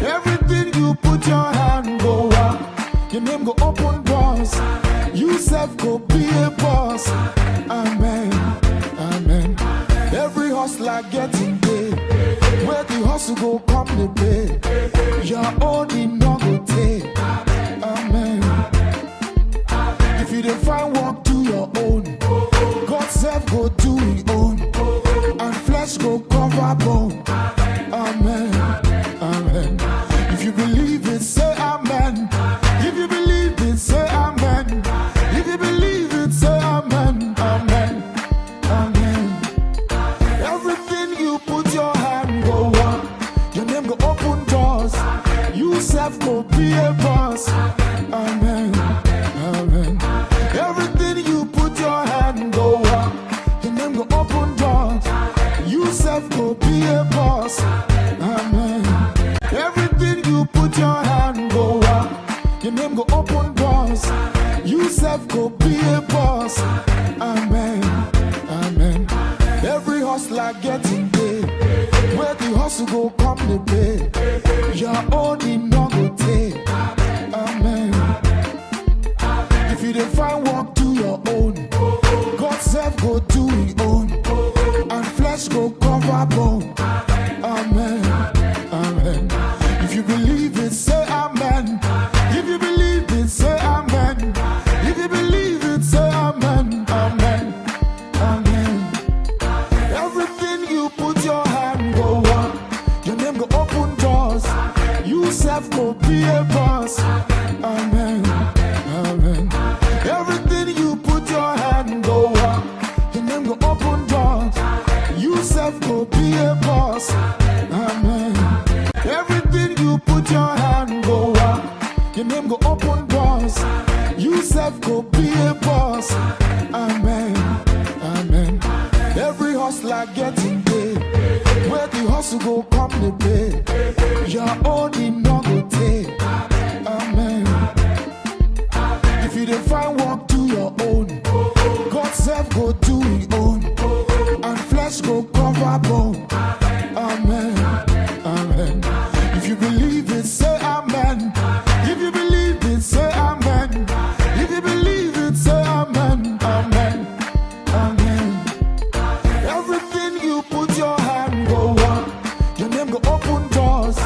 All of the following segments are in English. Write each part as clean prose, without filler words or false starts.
Everything you put your hand go up. Your name go open doors. You self go be a boss. Amen. Amen. Every hustler getting paid. Where the hustle go come the pay. Your own in no go take. Amen. If you don't find work, do your own. God self go do his own. And flesh go cover bone. Amen. Amen. If you believe it, say amen. If you believe it, say amen. If you believe it, say amen. Amen. Amen. Everything you put your hand go up. Your name go open doors. You self go be a boss. Amen. Amen. Everything you put your hand go up. Your name go open doors. You self go be a boss. Amen. Everything you put your hand go up. Your name go open doors. You self go be a boss. Amen. Amen. Every hustler getting paid. Where the hustle go come the pay. Your own in no go take. Amen. If you don't find work, do your own. God self go do his own. And flesh go cover bone. Amen. Amen. If you believe it, say amen. If you believe it, say amen. If you believe it, say amen. Amen. Amen. Everything you put your hand go up. Your name go open doors. You self go be a boss. Amen. Amen. Everything you put your hand go up. Your name go open doors. You self go be a boss. Amen. Everything you put your hand go up. Your name go open doors. You self go be a boss. Amen. Amen. Every hustler getting paid. Where the hustle go come the pay. Your own in no go take. Amen. If you don't find work, do your own. God self go do his own. And flesh go cover bone. Amen. Amen. If you believe it, say amen. If you believe it, say amen. If you believe it, say amen. Amen. Amen. Everything you put your hand go up. Your name go open doors.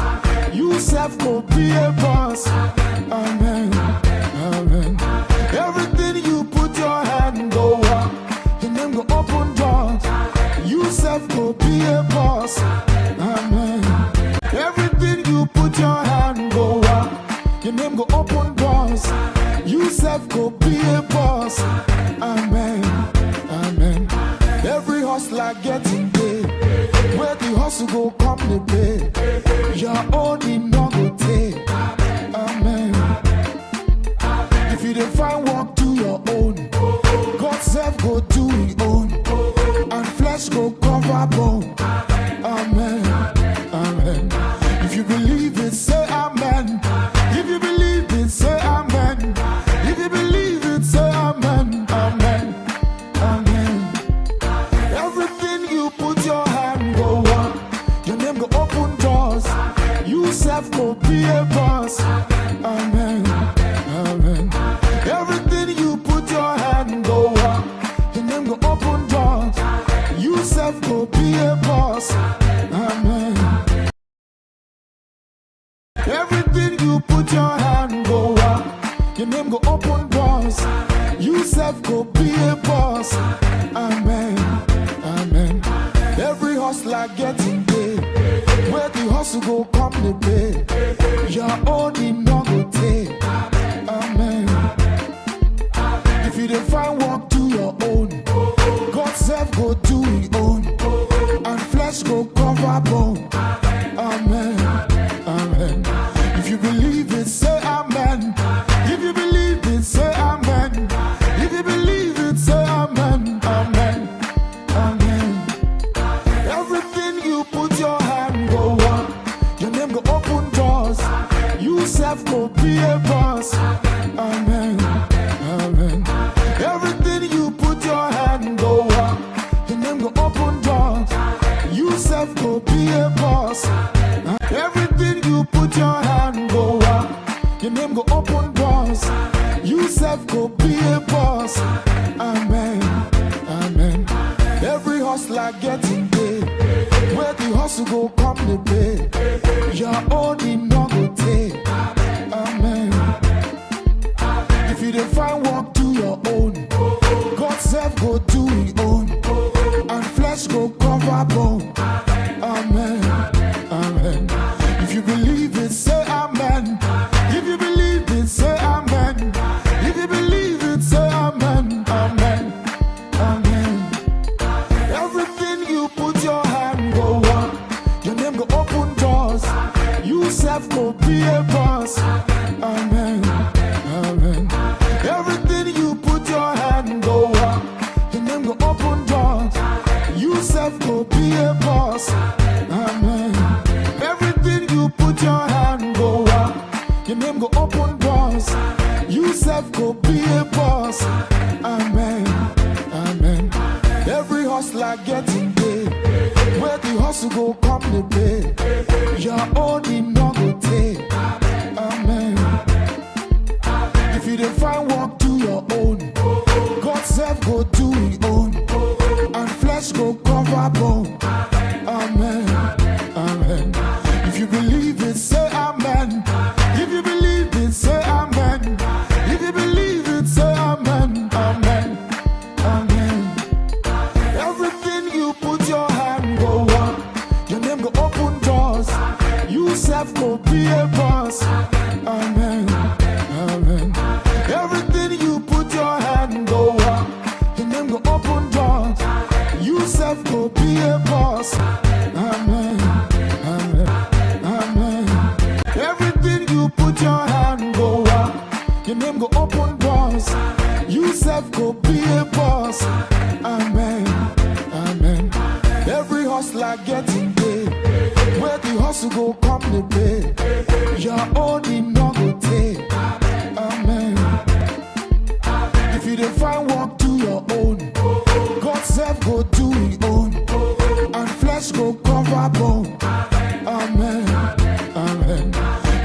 You self go be a boss. Amen. Amen. Everything you put your hand go up. Your name go open doors. You self go be a boss. Amen. Everything you put your hand go up. Your name go open doors. You self go be a boss. Amen. Amen. Every hustler getting paid. Where the hustle go come the pay. Your own in no go take. Amen. If you don't find work, do your own. God self go do his own. And flesh go cover bone. Amen. Amen. If you believe it, say amen. If you believe it, say amen. If you believe it, say amen. Amen. Amen. Everything you put your hand go up. Your name go open doors. You self go be a boss. Amen. Amen. Everything you put your hand go up. Your name go open doors. You self go be a boss. Amen. Everything you put your hand go up. Your name go open doors. You self go be a boss. Amen. Amen. Every hustler getting paid. Where the hustle go come the pay. Your own in no go take. Amen. If you don't find work, do your own. God self go do his own. And flesh go cover bone. Amen. Amen. If you believe it, say amen. If you believe it, say amen. If you believe it, say amen. Amen. Amen. Everything you put your hand go up. Your name go open doors. You self go be a boss. Amen. Amen. Everything you put your hand go up. Your name go open doors. You self go be a boss. Everything you put put your hand go up, your name go open doors. You self go be a boss. Amen, amen. Every hustler getting paid. Where the hustle go come the pay. Your own in no go take. Amen. If you don't find work, do your own. God self go do his own. And flesh go cover bone. Amen, amen. If you believe it, say amen. If you believe it, say amen. If you believe it, say amen, amen, amen. Everything you put your hand go up, your name go open doors. You self go be a boss. Amen, amen. Everything you put your hand go up, your name go open doors. You self go be a boss. Amen. Everything you put your hand go up, your name go open doors. You self go be a boss. Amen, amen. Every hustler getting paid. Where the hustle go come the pay. Your own in no go take. Amen. If you don't find work, do your own. God self go do his own. And flesh go cover bone. Amen, amen. If you believe it, say amen. If you believe it, say amen. If you believe it, say amen, amen, amen. Everything you put your hand go up, your name go open doors. You self go be a boss. Amen, amen. Everything you put your hand go up, your name go open doors. You self go be a boss. Amen, amen, amen. Everything you put your hand go up, your name go open doors. You self go be a boss. Amen, amen. Every hustler getting paid. Where the hustle go come the pay. Your own in no go take. Amen. If you don't find work, do your own. God self go do his own. And flesh go cover bone. Amen, amen.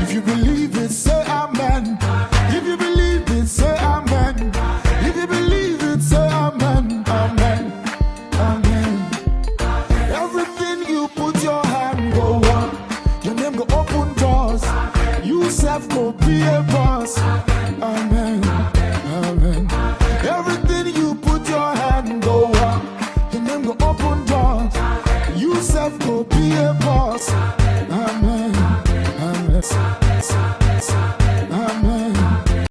If you believe it, say amen. If you believe it, say amen. If you believe it, say amen, amen, amen. Everything you put your hand go up, your name go open doors. You self go be a boss. Amen, amen. Everything you put your hand go up, your name go open doors. You self go be a boss. Amen, amen.